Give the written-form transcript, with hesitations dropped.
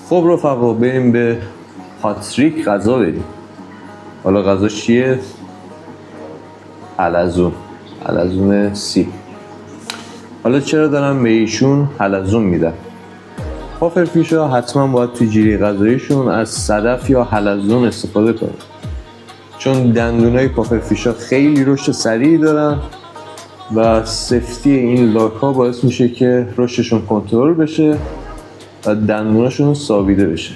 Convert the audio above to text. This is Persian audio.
خب رفقا بریم به پاتریک غذا بدیم. حالا غذا چیه؟ حلزون سیب. حالا چرا دارم به ایشون حلزون میدم؟ پافرفیش‌ها حتما باید تو جیره غذاییشون از صدف یا حلزون استفاده کنن، چون دندونای پافرفیش‌ها خیلی رشد سریعی دارن و سفتی این لاک‌ها باعث میشه که رشدشون کنترل بشه و دندوناشون ثابته بشه.